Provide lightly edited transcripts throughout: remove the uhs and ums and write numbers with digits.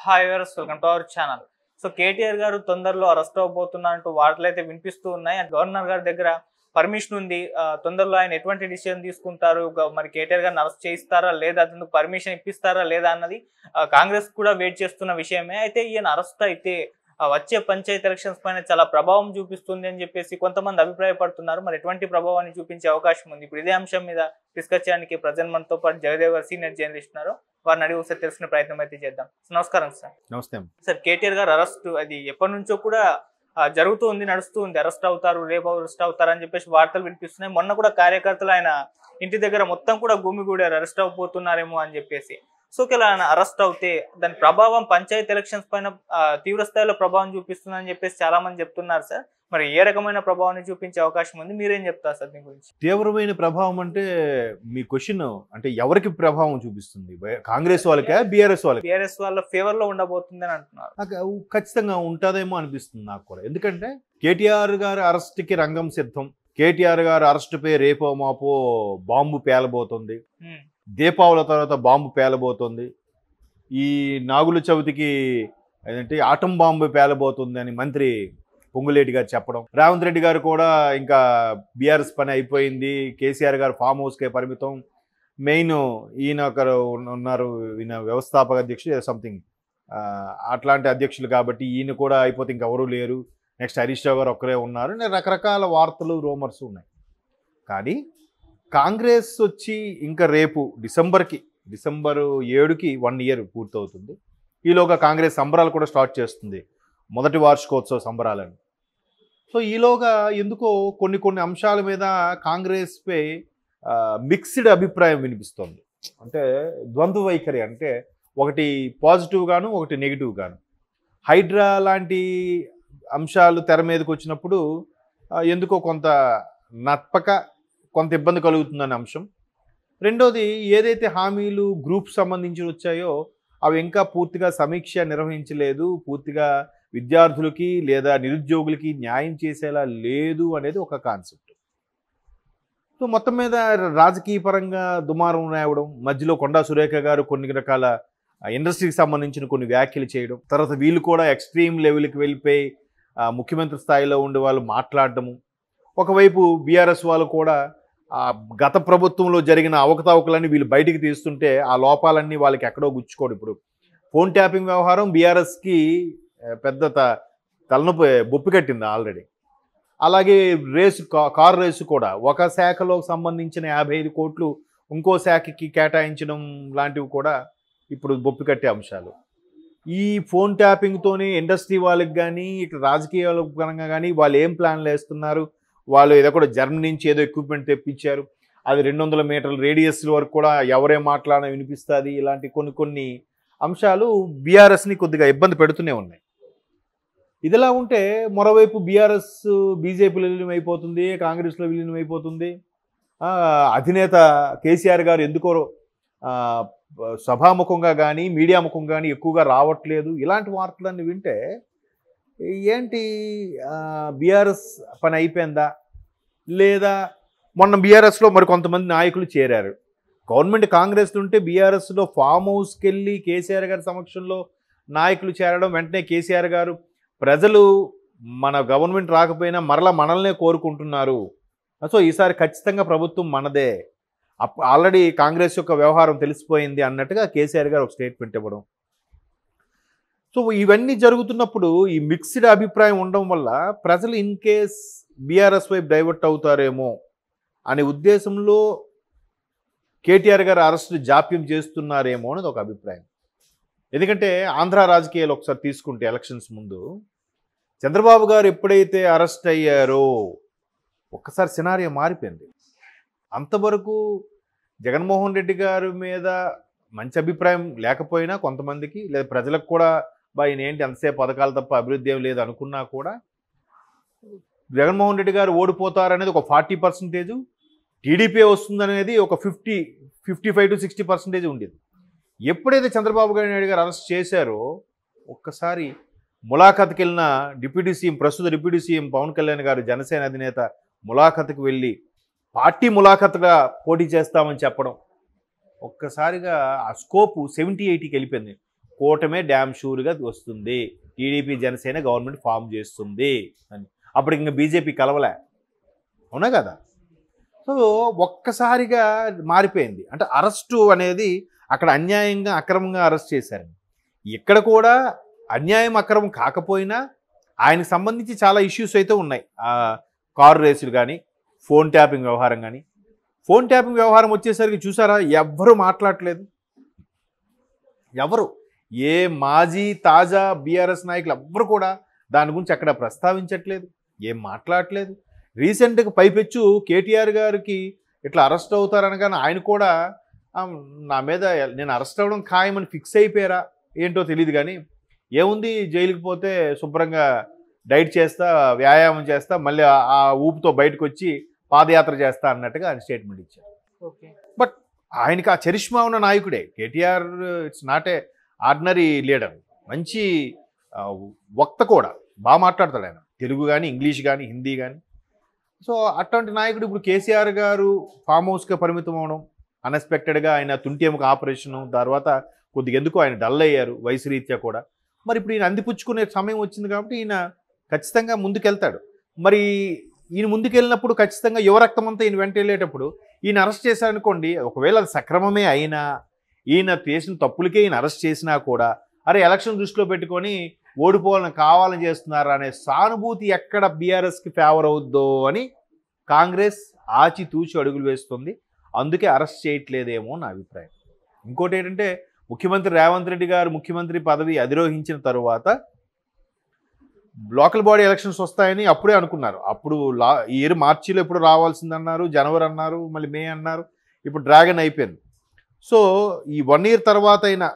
Hi viewers, welcome to our channel. So KTR గారు తొందరలో arrest అవబోతున్నారంటూ వార్తలు అయితే వినిపిస్తూ ఉన్నాయి. అండ్ గవర్నర్ గారి దగ్గర పర్మిషన్ ఉంది. తొందరలో ఆయన ఎటువంటి డిసిజన్ తీసుకుంటారు, మరి కేటీఆర్ గారిని అరెస్ట్ చేయిస్తారా లేదా, అందుకు పర్మిషన్ ఇప్పిస్తారా లేదా అన్నది కాంగ్రెస్ కూడా వెయిట్ చేస్తున్న విషయమే. అయితే ఈయన అరెస్ట్ అయితే వచ్చే పంచాయతీ ఎలక్షన్స్ పైన చాలా ప్రభావం చూపిస్తుంది అని చెప్పేసి కొంతమంది అభిప్రాయపడుతున్నారు. మరి ఎటువంటి ప్రభావాన్ని చూపించే అవకాశం ఉంది? ఇప్పుడు ఇదే అంశం మీద డిస్కస్ చేయడానికి ప్రజెంట్ మనతో పాటు జగదేవ్ గారు సీనియర్ జర్నలిస్ట్ ఉన్నారు. వారిని అడిగి ఒకసారి తెలుసుకునే ప్రయత్నం అయితే చేద్దాం. నమస్కారం సార్. నమస్తే సార్, కేటీఆర్ గారు అరెస్ట్ అది ఎప్పటి నుంచో కూడా జరుగుతూ ఉంది, నడుస్తూ ఉంది. అరెస్ట్ అవుతారు, రేపు అరెస్ట్ అవుతారు అని చెప్పేసి వార్తలు వినిపిస్తున్నాయి. మొన్న కూడా కార్యకర్తలు ఆయన ఇంటి దగ్గర మొత్తం కూడా గుమిగూడారు, అరెస్ట్ అవబోతున్నారేమో అని చెప్పేసి. సో ఇలా ఆయన అరెస్ట్ అవుతే దాని ప్రభావం పంచాయతీ ఎలక్షన్స్ పైన తీవ్ర స్థాయిలో ప్రభావం చూపిస్తుందని చెప్పేసి చాలా మంది చెప్తున్నారు సార్. మరి ఏ రకమైన ప్రభావాన్ని చూపించే అవకాశం ఉంది? మీరేం చెప్తారు సార్ దీని గురించి? తీవ్రమైన ప్రభావం అంటే మీ క్వశ్చన్ అంటే ఎవరికి ప్రభావం చూపిస్తుంది? కాంగ్రెస్ వాళ్ళకా, బీఆర్ఎస్ వాళ్ళకి? బీఆర్ఎస్ వాళ్ళ ఫేవర్ లో ఉండబోతుంది అని అంటున్నారు. ఖచ్చితంగా ఉంటుందేమో అనిపిస్తుంది నాకు కూడా. ఎందుకంటే కేటీఆర్ గారి అరెస్ట్కి రంగం సిద్ధం. కేటీఆర్ గారి అరెస్టుపై రేపో మాపో బాంబు పేలబోతుంది. దీపావళి తర్వాత బాంబు పేలబోతుంది. ఈ నాగుల చవితికి ఏదంటే ఆటం బాంబు పేలబోతుంది అని మంత్రి పొంగులేటి గారు చెప్పడం. రేవంత్ రెడ్డి గారు కూడా ఇంకా బీఆర్ఎస్ పని అయిపోయింది, కేసీఆర్ గారు ఫామ్ హౌస్కే పరిమితం, మెయిన్ ఈయన ఒకరు ఉన్నారు, ఈయన వ్యవస్థాపక అధ్యక్షుడు సంథింగ్ అట్లాంటి అధ్యక్షులు కాబట్టి ఈయన కూడా అయిపోతే ఇంకెవరూ లేరు, నెక్స్ట్ హరీష్ రావు గారు ఒక్కరే ఉన్నారు, రకరకాల వార్తలు రూమర్స్ ఉన్నాయి. కానీ కాంగ్రెస్ వచ్చి ఇంకా రేపు డిసెంబర్ 7కి 1 ఇయర్ పూర్తవుతుంది. ఈలోగా కాంగ్రెస్ సంబరాలు కూడా స్టార్ట్ చేస్తుంది, మొదటి వార్షికోత్సవ సంబరాలని. సో ఈలోగా ఎందుకో కొన్ని అంశాల మీద కాంగ్రెస్పై మిక్స్డ్ అభిప్రాయం వినిపిస్తోంది. అంటే ద్వంద్వ వైఖరి, అంటే ఒకటి పాజిటివ్ గాను ఒకటి నెగిటివ్ గాను. హైడ్రా లాంటి అంశాలు తెర మీదకి వచ్చినప్పుడు ఎందుకో కొంత నప్పక కొంత ఇబ్బంది కలుగుతుందనే అంశం. రెండోది, ఏదైతే హామీలు గ్రూప్ సంబంధించి వచ్చాయో అవి ఇంకా పూర్తిగా సమీక్ష నిర్వహించలేదు, పూర్తిగా విద్యార్థులకి లేదా నిరుద్యోగులకి న్యాయం చేసేలా లేదు అనేది ఒక కాన్సెప్ట్. సో మొత్తం మీద రాజకీయ పరంగా దుమారం రావడం, మధ్యలో కొండా సురేఖ గారు కొన్ని రకాల ఇండస్ట్రీకి సంబంధించిన కొన్ని వ్యాఖ్యలు చేయడం, తర్వాత వీళ్ళు కూడా ఎక్స్ట్రీమ్ లెవెల్కి వెళ్ళిపోయి ముఖ్యమంత్రి స్థాయిలో ఉండే వాళ్ళు మాట్లాడటము. ఒకవైపు బీఆర్ఎస్ వాళ్ళు కూడా గత ప్రభుత్వంలో జరిగిన అవకతవకలన్నీ వీళ్ళు బయటికి తీస్తుంటే ఆ లోపాలన్నీ వాళ్ళకి ఎక్కడో గుచ్చుకోడు. ఇప్పుడు ఫోన్ ట్యాపింగ్ వ్యవహారం బీఆర్ఎస్కి పెద్ద తలనొప్పి బొప్పి కట్టింది ఆల్రెడీ. అలాగే కారు రేసు కూడా ఒక శాఖలో సంబంధించిన 55 కోట్లు ఇంకో శాఖకి కేటాయించడం లాంటివి కూడా ఇప్పుడు బొప్పి కట్టే అంశాలు. ఈ ఫోన్ ట్యాపింగ్తోనే ఇండస్ట్రీ వాళ్ళకి కానీ ఇట్లా రాజకీయాల పరంగా కానీ వాళ్ళు ఏం ప్లాన్లు వేస్తున్నారు, వాళ్ళు ఏదో కూడా జర్మనీ నుంచి ఏదో ఎక్విప్మెంట్ తెప్పించారు, అది 200 మీటర్ల రేడియస్ వరకు కూడా ఎవరే మాట్లాడినా వినిపిస్తుంది. ఇలాంటి కొన్ని అంశాలు బీఆర్ఎస్ని కొద్దిగా ఇబ్బంది పెడుతూనే ఉన్నాయి. ఇదిలా ఉంటే మరోవైపు బీఆర్ఎస్ బీజేపీలో విలీనం అయిపోతుంది, కాంగ్రెస్లో విలీనం అయిపోతుంది. అధినేత కేసీఆర్ గారు ఎందుకో సభాముఖంగా కానీ మీడియా ముఖం కానీ ఎక్కువగా రావట్లేదు. ఇలాంటి వార్తలన్నీ వింటే ఏంటి బీఆర్ఎస్ పని అయిపోయిందా, లేదా మొన్న బీఆర్ఎస్లో మరి కొంతమంది నాయకులు చేరారు. గవర్నమెంట్ కాంగ్రెస్లో ఉంటే బీఆర్ఎస్లో ఫామ్ హౌస్కి వెళ్ళి కేసీఆర్ గారి సమక్షంలో నాయకులు చేరడం, వెంటనే కేసీఆర్ గారు ప్రజలు మన గవర్నమెంట్ రాకపోయినా మరలా మనల్నే కోరుకుంటున్నారు, సో ఈసారి ఖచ్చితంగా ప్రభుత్వం మనదే, ఆల్రెడీ కాంగ్రెస్ యొక్క వ్యవహారం తెలిసిపోయింది అన్నట్టుగా కేసీఆర్ గారు ఒక స్టేట్మెంట్ ఇవ్వడం. సో ఇవన్నీ జరుగుతున్నప్పుడు ఈ మిక్స్డ్ అభిప్రాయం ఉండడం వల్ల ప్రజలు ఇన్ కేస్ బీఆర్ఎస్ వైపు డైవర్ట్ అవుతారేమో అనే ఉద్దేశంలో కేటీఆర్ గారు అరెస్ట్ జాప్యం చేస్తున్నారేమో అనేది ఒక అభిప్రాయం. ఎందుకంటే ఆంధ్ర రాజకీయాలు ఒకసారి తీసుకుంటే ఎలక్షన్స్ ముందు చంద్రబాబు గారు ఎప్పుడైతే అరెస్ట్ అయ్యారో ఒక్కసారి సినారియో మారిపోయింది. అంతవరకు జగన్మోహన్ రెడ్డి గారి మీద మంచి అభిప్రాయం లేకపోయినా కొంతమందికి, లేదా ప్రజలకు కూడా ఈయన ఏంటి ఎంతసేపు పథకాలు తప్ప అభివృద్ధి ఏం లేదు అనుకున్నా కూడా జగన్మోహన్ రెడ్డి గారు ఓడిపోతారనేది ఒక 40%, టీడీపీ వస్తుందనేది ఒక 55 to 60% ఉండేది. ఎప్పుడైతే చంద్రబాబు నాయుడు గారు అరెస్ట్ చేశారో ఒక్కసారి ములాఖత్కి వెళ్ళిన ప్రస్తుత డిప్యూటీ సీఎం పవన్ కళ్యాణ్ గారు జనసేన అధినేత ములాఖత్కి వెళ్ళి పార్టీ ములాఖత్గా పోటీ చేస్తామని చెప్పడం, ఒక్కసారిగా ఆ స్కోప్ 70-80కి వెళ్ళిపోయింది. కూటమే డ్యామ్ షూర్గా వస్తుంది, టీడీపీ జనసేన గవర్నమెంట్ ఫామ్ చేస్తుంది అని. అప్పుడు ఇంకా బీజేపీ కలవలే, అవునా కదా? సో ఒక్కసారిగా మారిపోయింది. అంటే అరెస్టు అనేది అక్కడ అన్యాయంగా అక్రమంగా అరెస్ట్ చేశారు. ఇక్కడ కూడా అన్యాయం అక్రమం కాకపోయినా ఆయనకు సంబంధించి చాలా ఇష్యూస్ అయితే ఉన్నాయి. కారు రేసులు కానీ, ఫోన్ ట్యాపింగ్ వ్యవహారం కానీ. ఫోన్ ట్యాపింగ్ వ్యవహారం వచ్చేసరికి చూసారా, ఎవ్వరూ మాట్లాడలేదు. ఎవరు ఏ మాజీ తాజా బీఆర్ఎస్ నాయకులు ఎవ్వరు కూడా దాని గురించి అక్కడ ప్రస్తావించట్లేదు, ఏం మాట్లాడట్లేదు. రీసెంట్గా పైపెచ్చు కేటీఆర్ గారికి ఇట్లా అరెస్ట్ అవుతారనగానే ఆయన కూడా నా మీద నేను అరెస్ట్ అవ్వడం ఖాయమని ఫిక్స్ అయిపోయారా ఏంటో తెలియదు. కానీ ఏముంది, జైలుకి పోతే శుభ్రంగా డైట్ చేస్తా, వ్యాయామం చేస్తా, మళ్ళీ ఆ ఊపుతో బయటకు వచ్చి పాదయాత్ర చేస్తా అన్నట్టుగా ఆయన స్టేట్మెంట్ ఇచ్చారు. బట్ ఆయనకి ఆ చరిష్మా ఉన్న నాయకుడే KTR. It's not a ordinary leader, మంచి వక్త కూడా, బాగా మాట్లాడతాడు ఆయన, తెలుగు కానీ ఇంగ్లీష్ కానీ హిందీ కానీ. సో అట్లాంటి నాయకుడు ఇప్పుడు కేసీఆర్ గారు ఫామ్ హౌస్గా పరిమితం అవడం, అన్ఎక్స్పెక్టెడ్గా ఆయన తుంటి ఎముక ఆపరేషను, తర్వాత కొద్దిగా ఎందుకు ఆయన డల్ అయ్యారు వయసు రీత్యా కూడా. మరి ఇప్పుడు ఈయన అందిపుచ్చుకునే సమయం వచ్చింది కాబట్టి ఈయన ఖచ్చితంగా ముందుకెళ్తాడు. మరి ఈయన ముందుకెళ్ళినప్పుడు ఖచ్చితంగా యువరక్తం అంతా ఈయన వెంట వెళ్ళేటప్పుడు ఈయన అరెస్ట్ చేశారనుకోండి, ఒకవేళ అది సక్రమమే అయినా, ఈయన చేసిన తప్పులకే ఈయన అరెస్ట్ చేసినా కూడా, అరే ఎలక్షన్ దృష్టిలో పెట్టుకొని ఓడిపోవాలని కావాలని చేస్తున్నారా అనే సానుభూతి ఎక్కడ బీఆర్ఎస్కి ఫేవర్ అవుద్దో అని కాంగ్రెస్ ఆచితూచి అడుగులు వేస్తుంది. అందుకే అరెస్ట్ చేయట్లేదేమో నా అభిప్రాయం. ఇంకోటి ఏంటంటే, ముఖ్యమంత్రి రేవంత్ రెడ్డి గారు ముఖ్యమంత్రి పదవి అధిరోహించిన తరువాత లోకల్ బాడీ ఎలక్షన్స్ వస్తాయని అప్పుడే అనుకున్నారు. అప్పుడు ఈ ఇయర్ మార్చిలో ఎప్పుడు రావాల్సిందన్నారు, జనవరి అన్నారు, మళ్ళీ మే అన్నారు, ఇప్పుడు డ్రాగన్ అయిపోయింది. సో ఈ 1 year తర్వాత అయినా,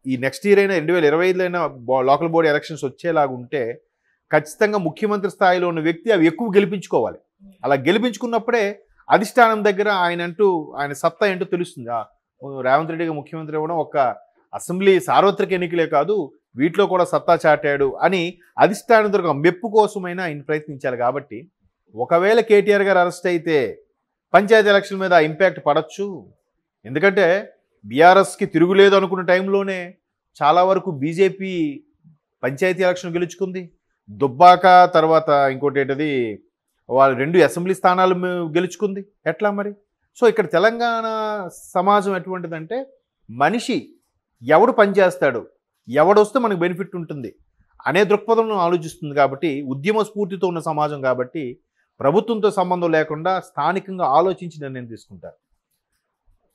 ఈ నెక్స్ట్ ఇయర్ అయినా 2025లో అయినా లోకల్ బాడీ ఎలక్షన్స్ వచ్చేలాగుంటే ఖచ్చితంగా ముఖ్యమంత్రి స్థాయిలో ఉన్న వ్యక్తి అవి ఎక్కువ గెలిపించుకోవాలి. అలా గెలిపించుకున్నప్పుడే అధిష్టానం దగ్గర ఆయన సత్తా ఏంటో తెలుస్తుంది. రేవంత్ రెడ్డిగా ముఖ్యమంత్రి అవ్వడం ఒక అసెంబ్లీ సార్వత్రిక ఎన్నికలే కాదు, వీటిలో కూడా సత్తా చాటాడు అని అధిష్టానం దగ్గర మెప్పు కోసమైనా ఆయన ప్రయత్నించాలి. కాబట్టి ఒకవేళ కేటీఆర్ గారు అరెస్ట్ అయితే పంచాయతీ ఎలక్షన్ మీద ఇంపాక్ట్ పడవచ్చు. ఎందుకంటే బీఆర్ఎస్కి తిరుగులేదు అనుకున్న టైంలోనే చాలా వరకు బీజేపీ పంచాయతీ ఎలక్షన్ గెలుచుకుంది. దుబ్బాక తర్వాత ఇంకోటి ఏంటది, వాళ్ళు 2 అసెంబ్లీ స్థానాలు గెలుచుకుంది. ఎట్లా మరి? సో ఇక్కడ తెలంగాణ సమాజం ఎటువంటిదంటే, మనిషి ఎవడు పనిచేస్తాడు, ఎవడొస్తే మనకు బెనిఫిట్ ఉంటుంది అనే దృక్పథంలో ఆలోచిస్తుంది. కాబట్టి ఉద్యమ స్ఫూర్తితో ఉన్న సమాజం కాబట్టి ప్రభుత్వంతో సంబంధం లేకుండా స్థానికంగా ఆలోచించి నిర్ణయం తీసుకుంటారు.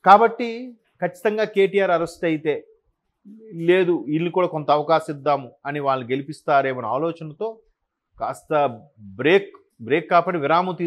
కాబట్టి ఖచ్చితంగా కేటీఆర్ అరెస్ట్ అయితే లేదు, వీళ్ళు కూడా కొంత అవకాశం ఇద్దాము అని వాళ్ళు గెలిపిస్తారేమో ఆలోచనతో కాస్త బ్రేక్ కాబట్టి విరామం